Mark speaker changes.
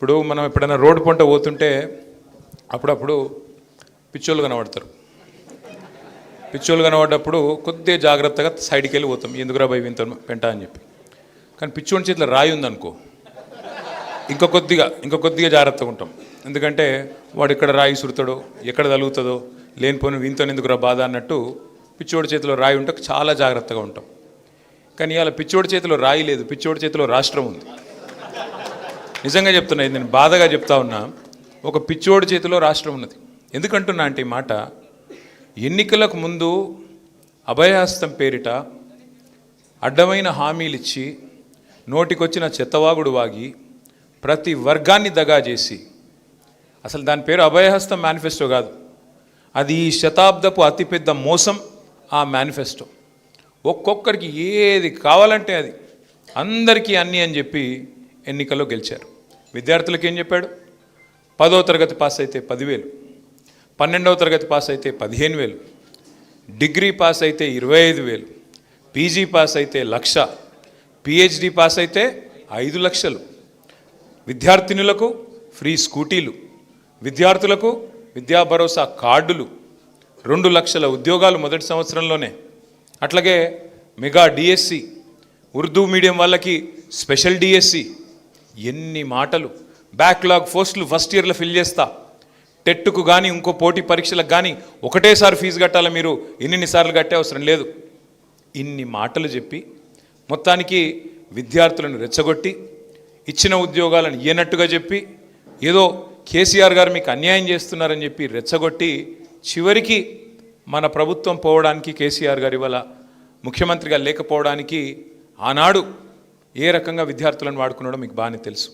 Speaker 1: ఇప్పుడు మనం ఎప్పుడైనా రోడ్డు పంట పోతుంటే అప్పుడప్పుడు పిచ్చోళ్ళు కనబడతారు. పిచ్చోళ్ళు కనబడ్డప్పుడు కొద్దిగా జాగ్రత్తగా సైడ్కి వెళ్ళి పోతాం, ఎందుకురా భయ వింత పెంట అని చెప్పి. కానీ పిచ్చోని చేతిలో రాయి ఉందనుకో, ఇంకా కొద్దిగా జాగ్రత్తగా ఉంటాం. ఎందుకంటే వాడు ఎక్కడ రాయి సురుతాడో, ఎక్కడ తలుగుతుందో, లేనిపోయిన వింతని ఎందుకురా బాధ అన్నట్టు పిచ్చోడి చేతిలో రాయి ఉంటే చాలా జాగ్రత్తగా ఉంటాం. కానీ ఇవాళ పిచ్చోడి చేతిలో రాయి లేదు, పిచ్చోడి చేతిలో రాష్ట్రం ఉంది. నిజంగా చెప్తున్నా, నేను బాధగా చెప్తా ఉన్నా, ఒక పిచ్చోడి చేతిలో రాష్ట్రం ఉన్నది. ఎందుకంటున్నా అంటే ఈ మాట, ఎన్నికలకు ముందు అభయహస్తం పేరిట అడ్డమైన హామీలు ఇచ్చి నోటికొచ్చిన చెత్తవాగుడు వాగి ప్రతి వర్గాన్ని దగా చేసి, అసలు దాని పేరు అభయహస్తం మేనిఫెస్టో కాదు, అది ఈ శతాబ్దపు అతిపెద్ద మోసం. ఆ మేనిఫెస్టో ఒక్కొక్కరికి ఏది కావాలంటే అది, అందరికీ అన్నీ అని చెప్పి ఎన్నికల్లో గెలిచారు. విద్యార్థులకు ఏం చెప్పాడు? 10వ తరగతి పాస్ అయితే 10,000, 12వ తరగతి పాస్ అయితే 15,000, డిగ్రీ పాస్ అయితే 25,000, పీజీ పాస్ అయితే 1,00,000, పిహెచ్డి పాస్ అయితే 5 లక్షలు. విద్యార్థినులకు ఫ్రీ స్కూటీలు, విద్యార్థులకు విద్యా భరోసా కార్డులు, 2 లక్షల ఉద్యోగాలు మొదటి సంవత్సరంలోనే. అట్లాగే మెగా డిఎస్సి, ఉర్దూ మీడియం వాళ్ళకి స్పెషల్ డిఎస్సి. ఎన్ని మాటలు! బ్యాక్లాగ్ పోస్టులు ఫస్ట్ ఇయర్లో ఫిల్ చేస్తా, టెట్కు కానీ ఇంకో పోటీ పరీక్షలకు కానీ ఒకటేసారి ఫీజు కట్టాలి, మీరు ఎన్నిసార్లు కట్టే అవసరం లేదు. ఇన్ని మాటలు చెప్పి మొత్తానికి విద్యార్థులను రెచ్చగొట్టి, ఇచ్చిన ఉద్యోగాలను ఇయ్యనట్టుగా చెప్పి, ఏదో కేసీఆర్ గారు మీకు అన్యాయం చేస్తున్నారని చెప్పి రెచ్చగొట్టి, చివరికి మన ప్రభుత్వం పోవడానికి, కేసీఆర్ గారి వల్ల ముఖ్యమంత్రిగా లేకపోవడానికి ఆనాడు ఏ రకంగా విద్యార్థులను వాడుకున్నాడో మీకు బాగానే తెలుసు.